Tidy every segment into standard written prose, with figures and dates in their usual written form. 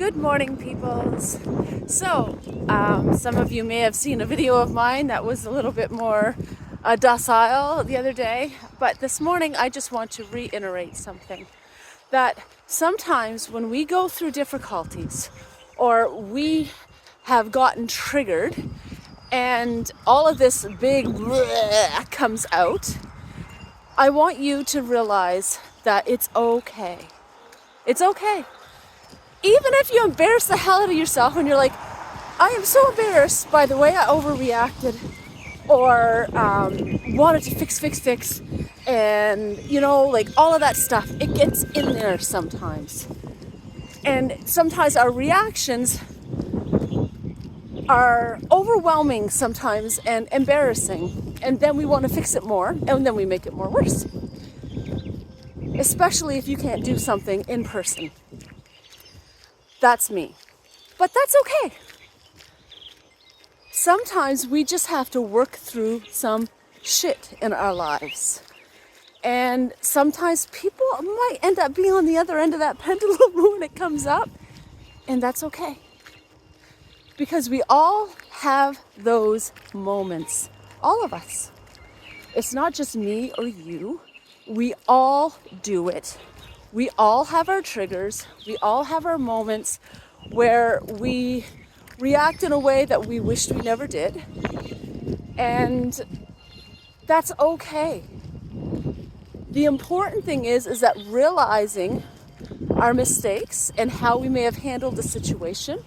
Good morning, peoples. So, some of you may have seen a video of mine that was a little bit more docile the other day, but this morning I just want to reiterate something. That sometimes when we go through difficulties or we have gotten triggered and all of this big bleh comes out, I want you to realize that it's okay. It's okay. Even if you embarrass the hell out of yourself and you're like, I am so embarrassed by the way I overreacted or wanted to fix, and like all of that stuff, it gets in there sometimes. And sometimes our reactions are overwhelming sometimes and embarrassing. And then we want to fix it more, and then we make it more worse. Especially if you can't do something in person. That's me. But that's okay. Sometimes we just have to work through some shit in our lives. And sometimes people might end up being on the other end of that pendulum when it comes up. And that's okay. Because we all have those moments. All of us. It's not just me or you. We all do it. We all have our triggers. We all have our moments where we react in a way that we wished we never did. And that's okay. The important thing is that realizing our mistakes and how we may have handled the situation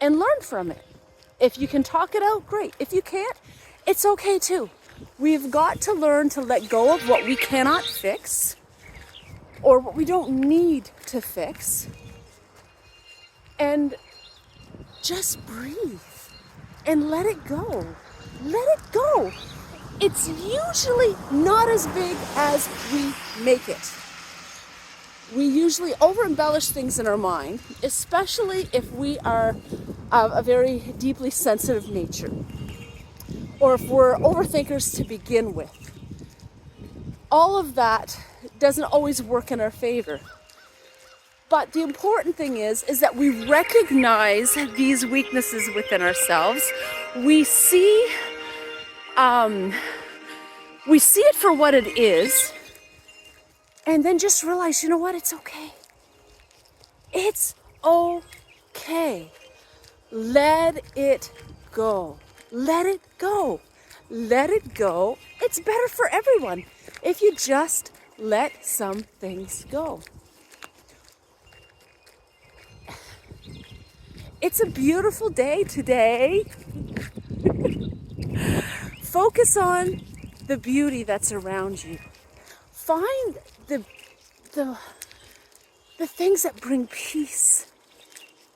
and learn from it. If you can talk it out, great. If you can't, it's okay too. We've got to learn to let go of what we cannot fix or what we don't need to fix, and just breathe and let it go. Let it go. It's usually not as big as we make it. We usually over-embellish things in our mind, especially if we are of a very deeply sensitive nature, or if we're overthinkers to begin with. All of that doesn't always work in our favor. But the important thing is that we recognize these weaknesses within ourselves. We see it for what it is, and then just realize, you know what, it's okay. It's okay. Let it go. Let it go. Let it go. It's better for everyone if you just let some things go. It's a beautiful day today. Focus on the beauty that's around you. Find the things that bring peace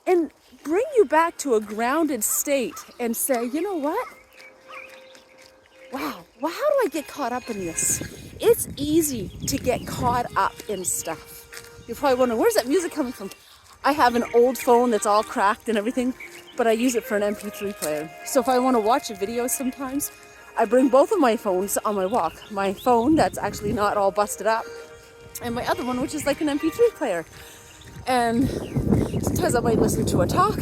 and bring you back to a grounded state and say, you know what? Wow, well, how do I get caught up in this? It's easy to get caught up in stuff. You're probably wondering, where's that music coming from? I have an old phone that's all cracked and everything, but I use it for an MP3 player. So if I want to watch a video sometimes, I bring both of my phones on my walk. My phone that's actually not all busted up, and my other one, which is like an MP3 player. And sometimes I might listen to a talk,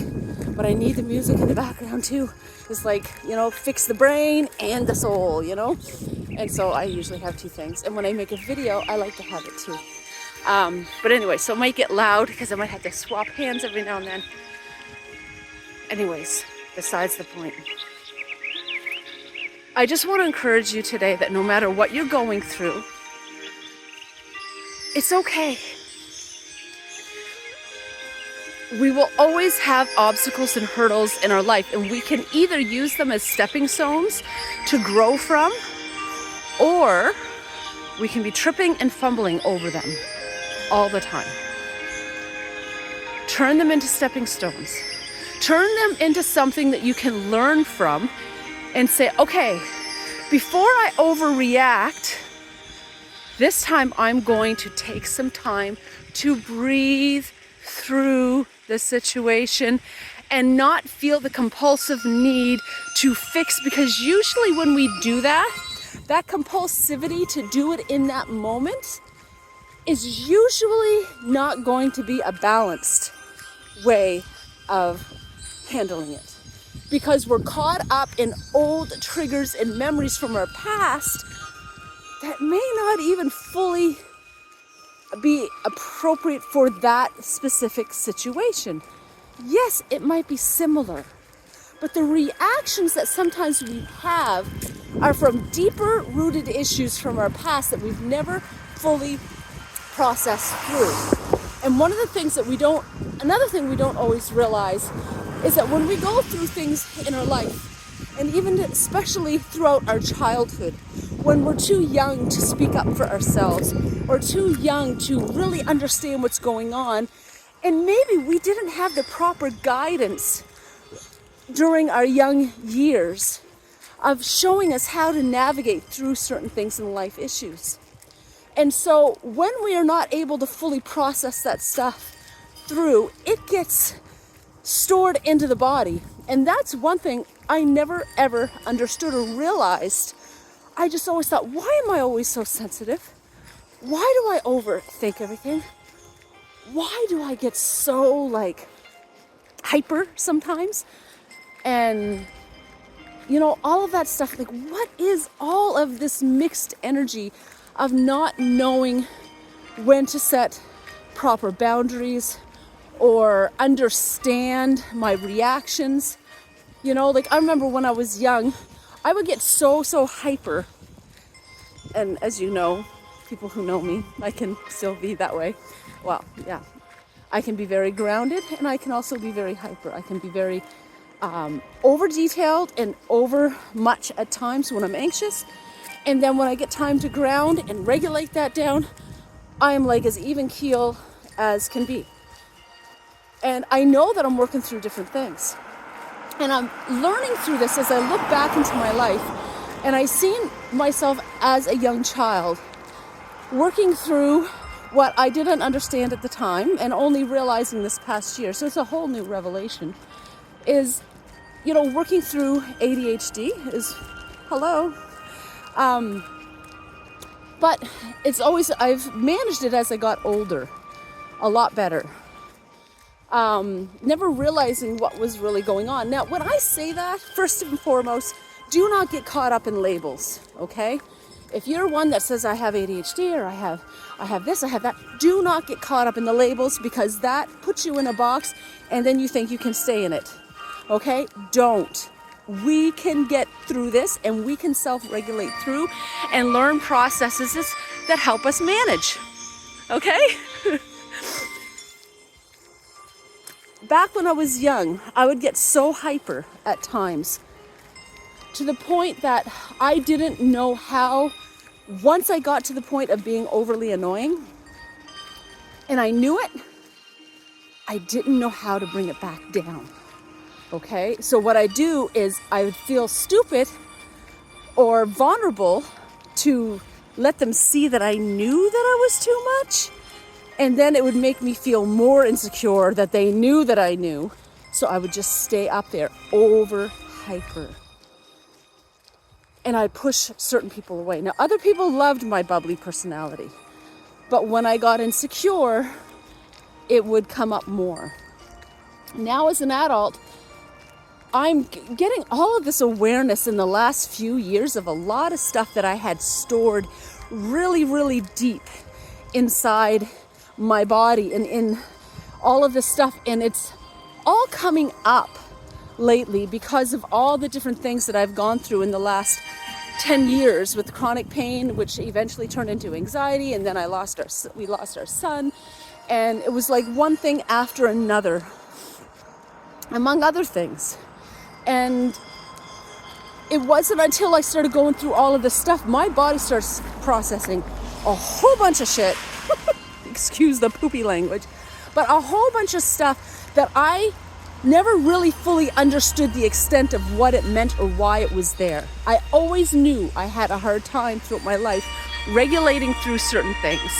but I need the music in the background too. It's like, fix the brain and the soul, And so I usually have two things. And when I make a video, I like to have it too. But anyway, so it might get loud because I might have to swap hands every now and then. Anyways, besides the point. I just want to encourage you today that no matter what you're going through, it's okay. We will always have obstacles and hurdles in our life, and we can either use them as stepping stones to grow from, or we can be tripping and fumbling over them all the time. Turn them into stepping stones. Turn them into something that you can learn from and say, okay, before I overreact, this time I'm going to take some time to breathe through the situation and not feel the compulsive need to fix, because usually when we do that compulsivity to do it in that moment is usually not going to be a balanced way of handling it, because we're caught up in old triggers and memories from our past that may not even fully be appropriate for that specific situation. Yes, it might be similar, but the reactions that sometimes we have are from deeper rooted issues from our past that we've never fully processed through. And another thing we don't always realize is that when we go through things in our life, and even especially throughout our childhood, when we're too young to speak up for ourselves or too young to really understand what's going on, and maybe we didn't have the proper guidance during our young years of showing us how to navigate through certain things in life issues. And so when we are not able to fully process that stuff through, it gets stored into the body. And that's one thing I never ever understood or realized. I just always thought, why am I always so sensitive? Why do I overthink everything? Why do I get so hyper sometimes? And all of that stuff, what is all of this mixed energy of not knowing when to set proper boundaries or understand my reactions? I remember when I was young, I would get so hyper. And as you know, people who know me, I can still be that way. Well, yeah. I can be very grounded, and I can also be very hyper. I can be very over detailed and over much at times when I'm anxious. And then when I get time to ground and regulate that down, I am as even keel as can be. And I know that I'm working through different things. And I'm learning through this as I look back into my life, and I see myself as a young child working through what I didn't understand at the time, and only realizing this past year, so it's a whole new revelation, is, working through ADHD is, hello. But I've managed it as I got older, a lot better. Never realizing what was really going on. Now, when I say that, first and foremost, do not get caught up in labels, okay? If you're one that says I have ADHD or I have this, I have that, do not get caught up in the labels, because that puts you in a box and then you think you can stay in it, okay? Don't. We can get through this, and we can self-regulate through and learn processes that help us manage, okay? Back when I was young, I would get so hyper at times, to the point that I didn't know how, once I got to the point of being overly annoying, and I knew it, I didn't know how to bring it back down. Okay, so what I do is I would feel stupid or vulnerable to let them see that I knew that I was too much. And then it would make me feel more insecure that they knew that I knew. So I would just stay up there, over hyper. And I'd push certain people away. Now, other people loved my bubbly personality. But when I got insecure, it would come up more. Now as an adult, I'm getting all of this awareness in the last few years of a lot of stuff that I had stored really, really deep inside my body and in all of this stuff. And it's all coming up lately because of all the different things that I've gone through in the last 10 years with chronic pain, which eventually turned into anxiety. And then we lost our son. And it was like one thing after another, among other things. And it wasn't until I started going through all of this stuff, my body starts processing a whole bunch of shit. Excuse the poopy language. But a whole bunch of stuff that I never really fully understood the extent of what it meant or why it was there. I always knew I had a hard time throughout my life regulating through certain things.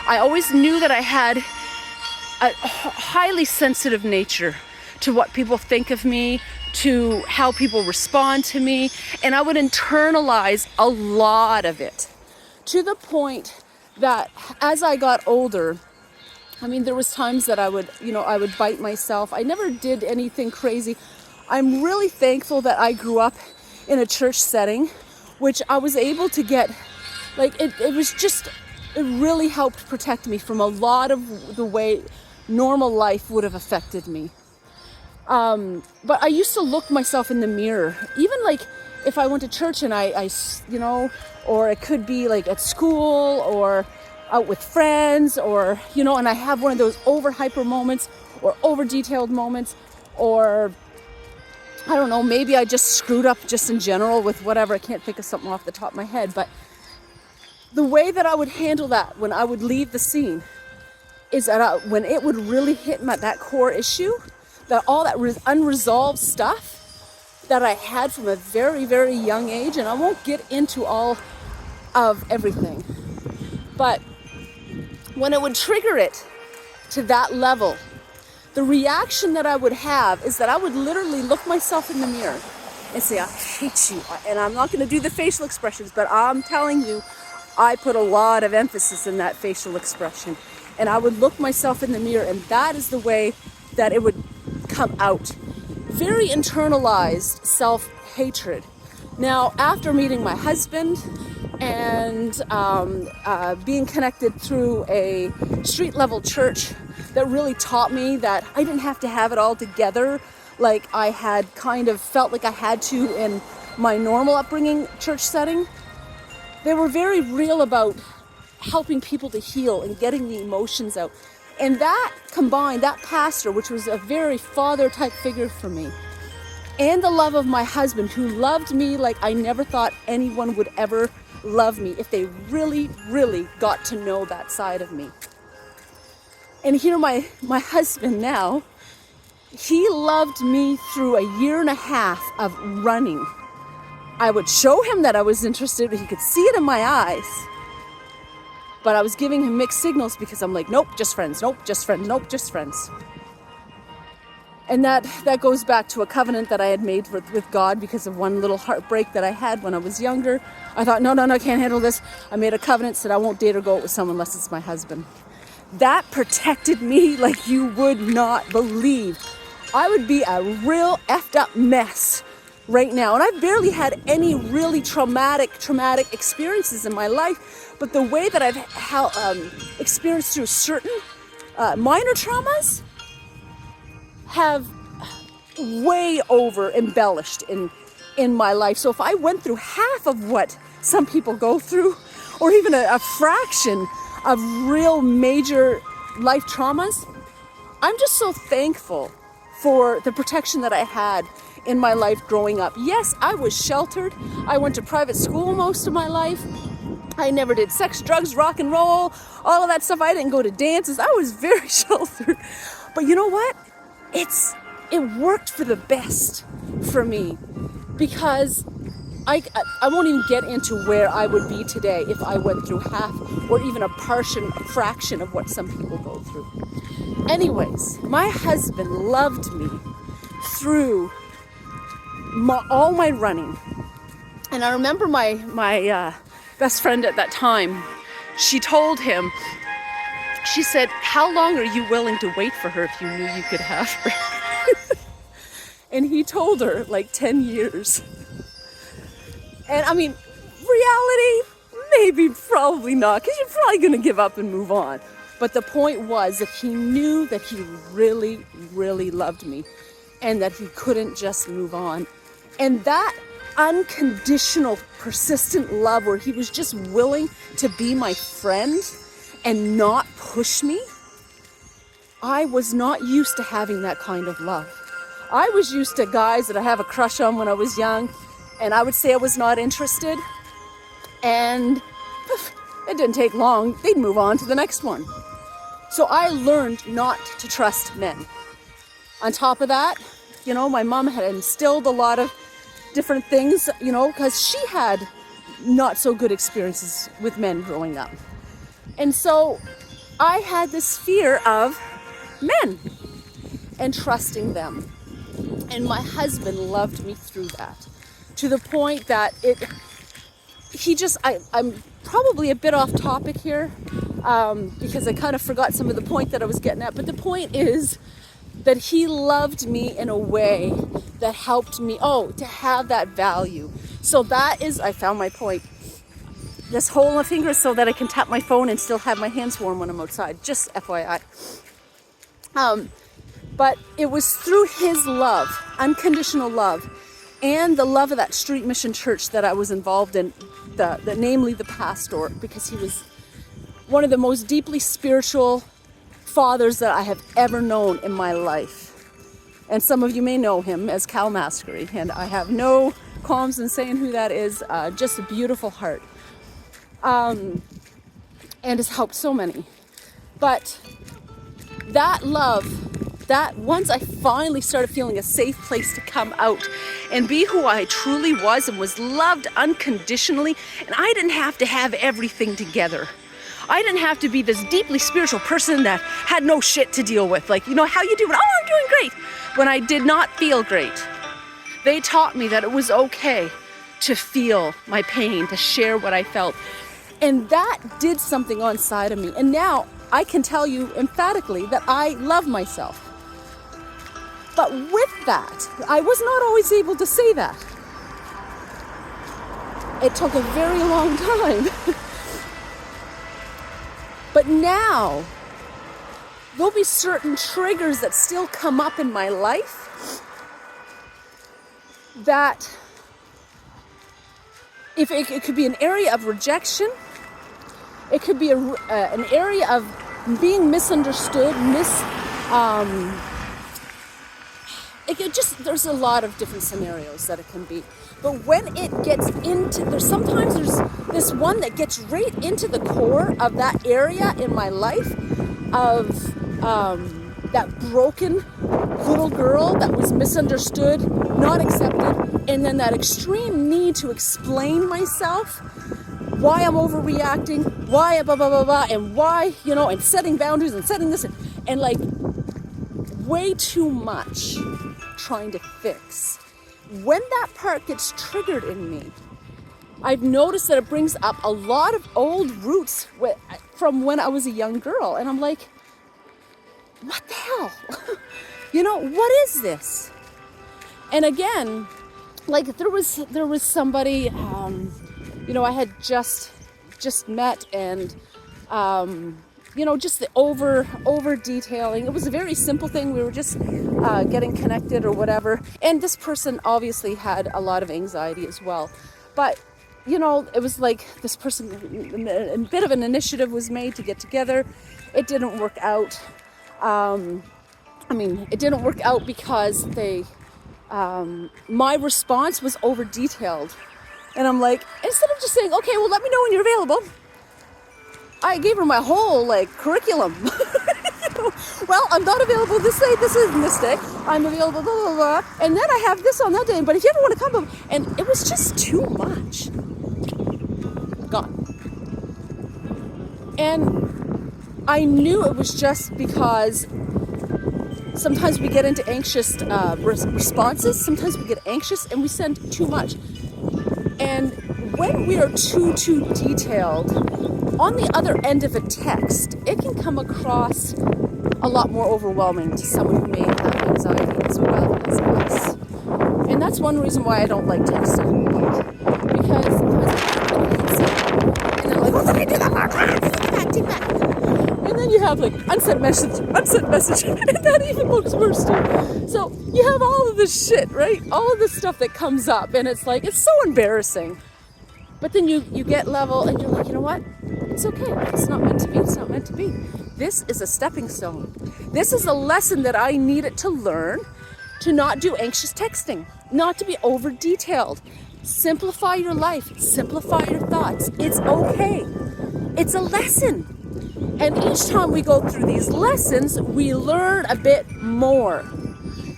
I always knew that I had a highly sensitive nature to what people think of me, to how people respond to me, and I would internalize a lot of it, to the point that as I got older, I mean, there was times that I would bite myself. I never did anything crazy. I'm really thankful that I grew up in a church setting, which I was able to get, like, it really helped protect me from a lot of the way normal life would have affected me. But I used to look myself in the mirror, even like if I went to church and I or it could be like at school or out with friends, or, and I have one of those over hyper moments or over detailed moments, or I don't know, maybe I just screwed up just in general with whatever. I can't think of something off the top of my head, but the way that I would handle that when I would leave the scene is that when it would really hit that core issue, that all that unresolved stuff that I had from a very, very young age, and I won't get into all of everything, but when it would trigger it to that level, the reaction that I would have is that I would literally look myself in the mirror and say, I hate you. And I'm not going to do the facial expressions, but I'm telling you, I put a lot of emphasis in that facial expression. And I would look myself in the mirror, and that is the way that it would come out. Very internalized self-hatred. Now, after meeting my husband and being connected through a street-level church that really taught me that I didn't have to have it all together like I had kind of felt like I had to in my normal upbringing church setting, they were very real about helping people to heal and getting the emotions out. And that combined, that pastor, which was a very father-type figure for me, and the love of my husband, who loved me like I never thought anyone would ever love me if they really, really got to know that side of me. And here my husband now, he loved me through a year and a half of running. I would show him that I was interested, he could see it in my eyes. But I was giving him mixed signals because I'm like, nope, just friends, nope, just friends, nope, just friends. And that goes back to a covenant that I had made with God because of one little heartbreak that I had when I was younger. I thought, no, I can't handle this. I made a covenant, said I won't date or go out with someone unless it's my husband. That protected me like you would not believe. I would be a real effed up mess right now. And I've barely had any really traumatic experiences in my life. But the way that I've experienced through certain minor traumas have way over embellished in my life. So if I went through half of what some people go through, or even a fraction of real major life traumas, I'm just so thankful for the protection that I had in my life growing up. Yes, I was sheltered. I went to private school most of my life. I never did sex, drugs, rock and roll, all of that stuff. I didn't go to dances. I was very sheltered. But you know what? It worked for the best for me, because I won't even get into where I would be today if I went through half or even a fraction of what some people go through. Anyways, my husband loved me through all my running. And I remember my best friend at that time, she told him, she said, how long are you willing to wait for her if you knew you could have her? And he told her, like, 10 years. And I mean, reality, probably not, because you're probably going to give up and move on. But the point was that he knew that he really, really loved me and that he couldn't just move on. And that unconditional, persistent love where he was just willing to be my friend and not push me, I was not used to having that kind of love. I was used to guys that I have a crush on when I was young, and I would say I was not interested, and it didn't take long, they'd move on to the next one. So I learned not to trust men. On top of that, my mom had instilled a lot of different things, because she had not so good experiences with men growing up. And so I had this fear of men and trusting them. And my husband loved me through that, to the point that I'm probably a bit off topic here, because I kind of forgot some of the point that I was getting at. But the point is that he loved me in a way that helped me, to have that value. So that is, I found my point. This hole in my finger is so that I can tap my phone and still have my hands warm when I'm outside, just FYI. But it was through his love, unconditional love, and the love of that street mission church that I was involved in, namely the pastor, because he was one of the most deeply spiritual fathers that I have ever known in my life. And some of you may know him as Cal Maskery, and I have no qualms in saying who that is. Just a beautiful heart, and has helped so many. But that love, that once I finally started feeling a safe place to come out and be who I truly was and was loved unconditionally, and I didn't have to have everything together. I didn't have to be this deeply spiritual person that had no shit to deal with. Like, how you doing? Oh, I'm doing great. When I did not feel great. They taught me that it was okay to feel my pain, to share what I felt. And that did something on side of me. And now I can tell you emphatically that I love myself. But with that, I was not always able to say that. It took a very long time. But now, there'll be certain triggers that still come up in my life that if it could be an area of rejection, it could be an area of being misunderstood, there's a lot of different scenarios that it can be. But when it gets into, there's this one that gets right into the core of that area in my life of that broken little girl that was misunderstood, not accepted, and then that extreme need to explain myself, why I'm overreacting, why blah, blah, blah, blah, and why, and setting boundaries and setting this, and like way too much trying to fix. When that part gets triggered in me, I've noticed that it brings up a lot of old roots from when I was a young girl. And I'm like, what the hell? What is this? And again, like there was somebody, I had just met, and just the over detailing. It was a very simple thing. We were just getting connected or whatever. And this person obviously had a lot of anxiety as well. But, it was like this person, a bit of an initiative was made to get together. It didn't work out. It didn't work out because my response was over detailed. And I'm like, instead of just saying, okay, well, let me know when you're available, I gave her my whole curriculum. Well, I'm not available this day, this is this day. I'm available, blah, blah, blah. And then I have this on that day. But if you ever want to come, and it was just too much. Gone. And I knew it was just because sometimes we get into anxious responses. Sometimes we get anxious and we send too much. And when we are too detailed, on the other end of a text, it can come across a lot more overwhelming to someone who may have anxiety as well as us. And that's one reason why I don't like texting. Because sometimes people hit send, and they're like, oh, did I do that? Do that. And then you have unsent message, and that even looks worse too. So you have all of this shit, right? All of this stuff that comes up, and it's like, it's so embarrassing. But then you get level, and you're like, you know what? It's okay. It's not meant to be. It's not meant to be. This is a stepping stone. This is a lesson that I needed to learn, to not do anxious texting, not to be over detailed. Simplify your life. Simplify your thoughts. It's okay. It's a lesson. And each time we go through these lessons, we learn a bit more.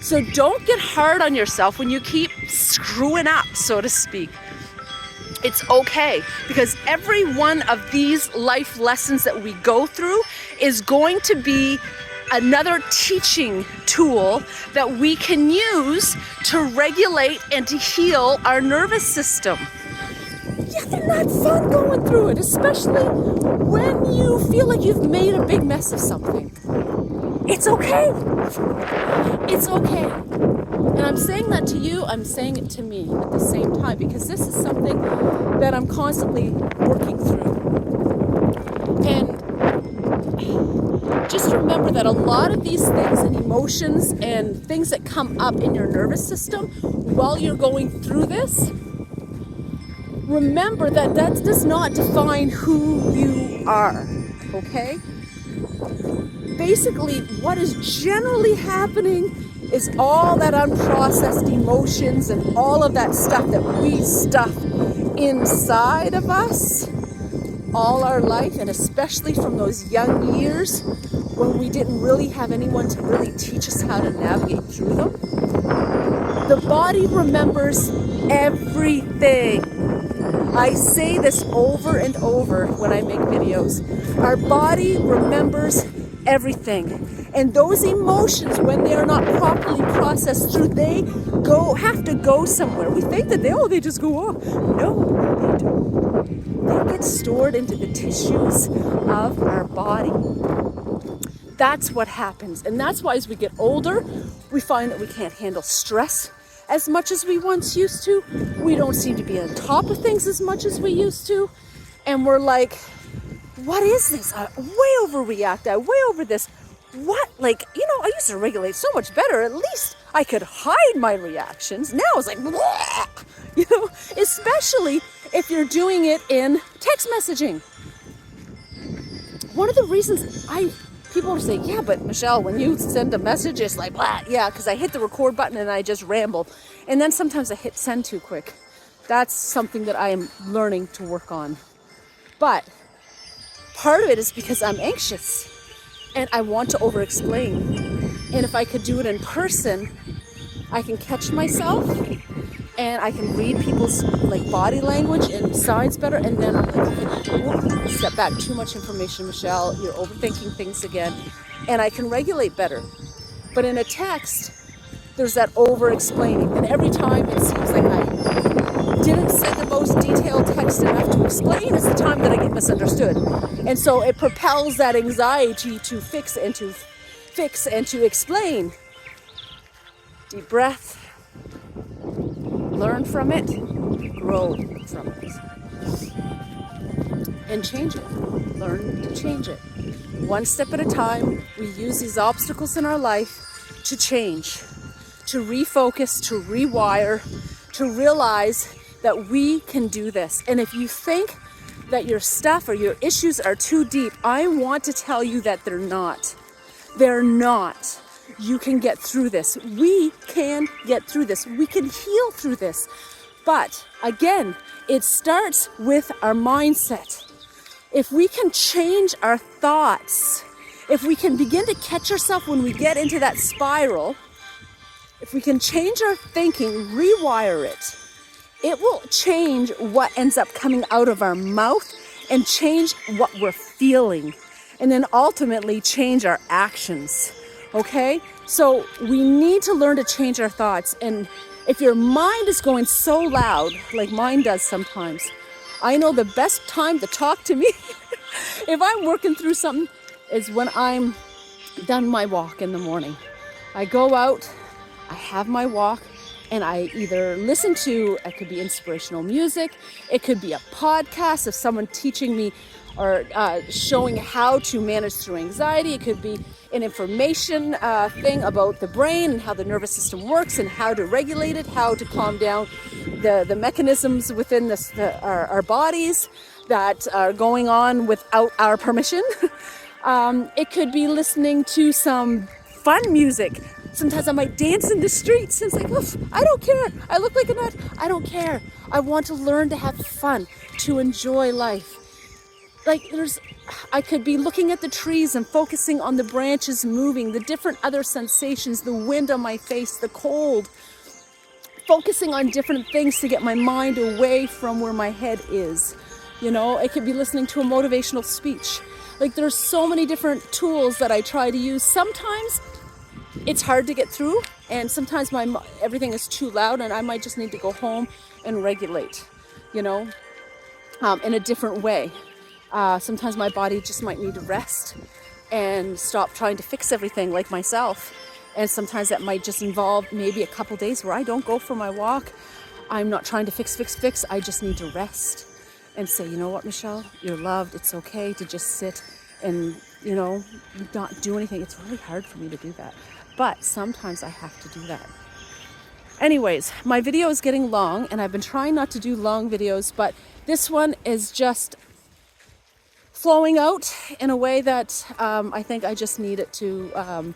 So don't get hard on yourself when you keep screwing up, so to speak. It's okay, because every one of these life lessons that we go through is going to be another teaching tool that we can use to regulate and to heal our nervous system. Yeah, nothing that fun going through it, especially when you feel like you've made a big mess of something. It's okay. It's okay. And I'm saying that to you, I'm saying it to me at the same time, because this is something that I'm constantly working through. And just remember that a lot of these things and emotions and things that come up in your nervous system while you're going through this, remember that that does not define who you are, okay? Basically, what is generally happening is all that unprocessed emotions and all of that stuff that we stuff inside of us all our life, and especially from those young years when we didn't really have anyone to really teach us how to navigate through them. The body remembers everything. I say this over and over when I make videos. Our body remembers everything. And those emotions, when they are not properly processed through, they have to go somewhere. We think that they just go off. No, they don't. They get stored into the tissues of our body. That's what happens. And that's why as we get older, we find that we can't handle stress as much as we once used to. We don't seem to be on top of things as much as we used to. And we're like, what is this? I way overreact. I way over this. What? Like, I used to regulate so much better. At least I could hide my reactions. Now it's like, bleh, especially if you're doing it in text messaging. One of the reasons people are saying, yeah, but Michelle, when you send a message, it's like, blah. Yeah, because I hit the record button and I just ramble. And then sometimes I hit send too quick. That's something that I am learning to work on. But part of it is because I'm anxious and I want to over-explain. And if I could do it in person, I can catch myself and I can read people's body language and signs better. And then I'm like, okay, step back. Too much information, Michelle. You're overthinking things again. And I can regulate better. But in a text, there's that over-explaining. And every time it seems like I didn't send the most detailed text enough to explain is the time that I get misunderstood. And so it propels that anxiety to fix and to explain. Deep breath. Learn from it. Grow from it. And change it. Learn to change it. One step at a time, we use these obstacles in our life to change, to refocus, to rewire, to realize that we can do this. And if you think that your stuff or your issues are too deep, I want to tell you that they're not. They're not. You can get through this. We can get through this. We can heal through this. But again, it starts with our mindset. If we can change our thoughts, if we can begin to catch ourselves when we get into that spiral, if we can change our thinking, rewire it, it will change what ends up coming out of our mouth and change what we're feeling, and then ultimately change our actions. Okay? So we need to learn to change our thoughts. And if your mind is going so loud, like mine does sometimes, I know the best time to talk to me if I'm working through something is when I'm done my walk in the morning. I go out, I have my walk, and I either listen to, it could be inspirational music, it could be a podcast of someone teaching me or showing how to manage through anxiety. It could be an information thing about the brain and how the nervous system works and how to regulate it, how to calm down the mechanisms within our bodies that are going on without our permission. It could be listening to some fun music. Sometimes I might dance in the streets. It's like, oof, I don't care. I look like a nut. I don't care. I want to learn to have fun, to enjoy life. I could be looking at the trees and focusing on the branches moving, the different other sensations, the wind on my face, the cold, focusing on different things to get my mind away from where my head is. It could be listening to a motivational speech. There's so many different tools that I try to use. Sometimes it's hard to get through, and sometimes everything is too loud and I might just need to go home and regulate, in a different way. Sometimes my body just might need to rest and stop trying to fix everything like myself. And sometimes that might just involve maybe a couple days where I don't go for my walk. I'm not trying to fix. I just need to rest and say, you know what, Michelle, you're loved. It's okay to just sit and, not do anything. It's really hard for me to do that. But sometimes I have to do that. Anyways, my video is getting long and I've been trying not to do long videos, but this one is just flowing out in a way that I think I just needed to,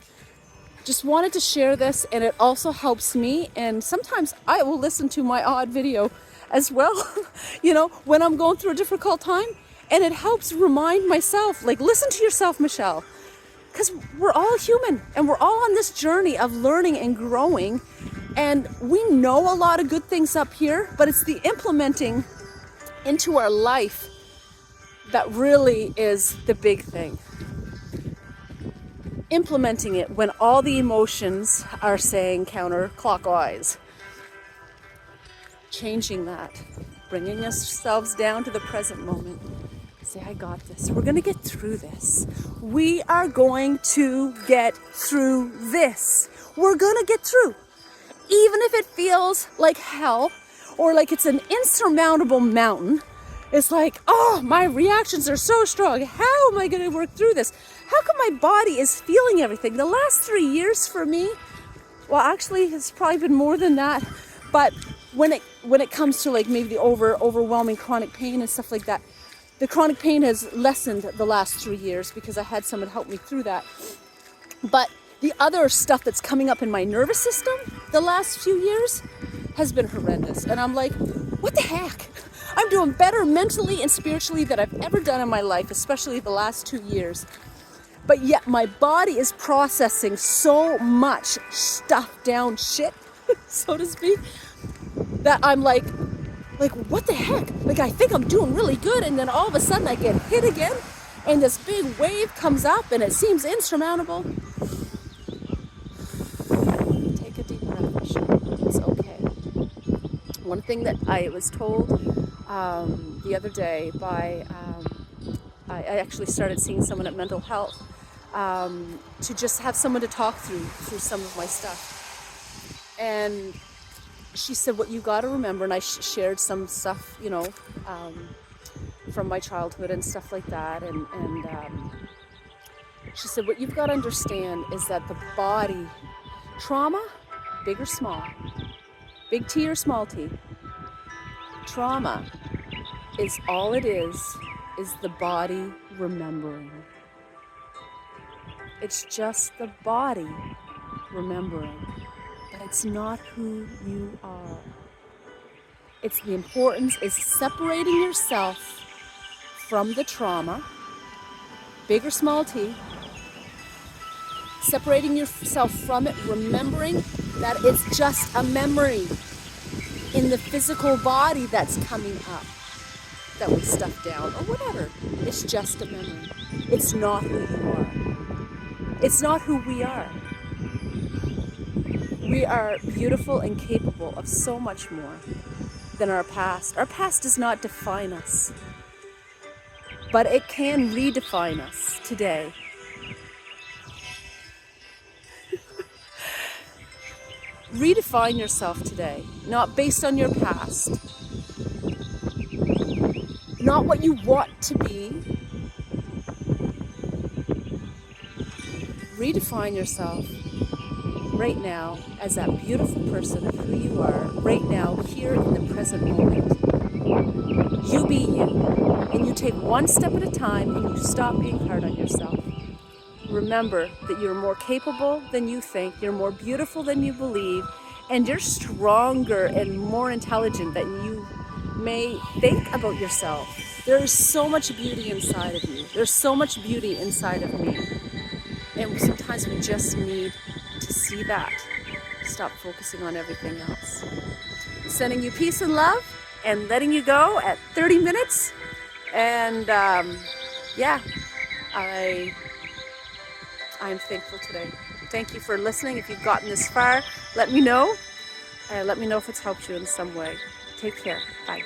just wanted to share this, and it also helps me. And sometimes I will listen to my odd video as well, when I'm going through a difficult time, and it helps remind myself, like, listen to yourself, Michelle, because we're all human and we're all on this journey of learning and growing. And we know a lot of good things up here, but it's the implementing into our life that really is the big thing. Implementing it when all the emotions are saying counterclockwise. Changing that, bringing ourselves down to the present moment. Say, I got this. We're going to get through this. We are going to get through this. We're going to get through. Even if it feels like hell or like it's an insurmountable mountain, it's like, oh, my reactions are so strong. How am I going to work through this? How come my body is feeling everything? The last 3 years for me, well, actually, it's probably been more than that. But when it comes to like maybe the overwhelming chronic pain and stuff like that, the chronic pain has lessened the last 3 years because I had someone help me through that. But the other stuff that's coming up in my nervous system the last few years has been horrendous. And I'm like, what the heck? I'm doing better mentally and spiritually than I've ever done in my life, especially the last 2 years. But yet my body is processing so much stuffed down shit, so to speak, that I'm like, what the heck? Like, I think I'm doing really good, and then all of a sudden I get hit again, and this big wave comes up, and it seems insurmountable. Take a deep breath, Michelle. It's okay. One thing that I was told the other day by, I actually started seeing someone at Mental Health to just have someone to talk through some of my stuff. And she said, what you got to remember, and I shared some stuff, from my childhood and stuff like that. And she said, what you've got to understand is that the body, trauma, big or small, big T or small t, trauma is all it is the body remembering. It's just the body remembering. But it's not who you are. It's the importance is separating yourself from the trauma, big or small t, separating yourself from it, remembering that it's just a memory in the physical body that's coming up, that was stuffed down or whatever. It's just a memory. It's not who you are. It's not who we are. We are beautiful and capable of so much more than our past. Our past does not define us, but it can redefine us today. Redefine yourself today, not based on your past, not what you want to be. Redefine yourself right now as that beautiful person of who you are, right now, here in the present moment. You be you, and you take one step at a time, and you stop being hard on yourself. Remember that you're more capable than you think, you're more beautiful than you believe, and you're stronger and more intelligent than you may think about yourself. There is so much beauty inside of you. There's so much beauty inside of me. And sometimes we just need to see that. Stop focusing on everything else. Sending you peace and love and letting you go at 30 minutes. And I'm thankful today. Thank you for listening. If you've gotten this far, let me know. Let me know if it's helped you in some way. Take care. Bye.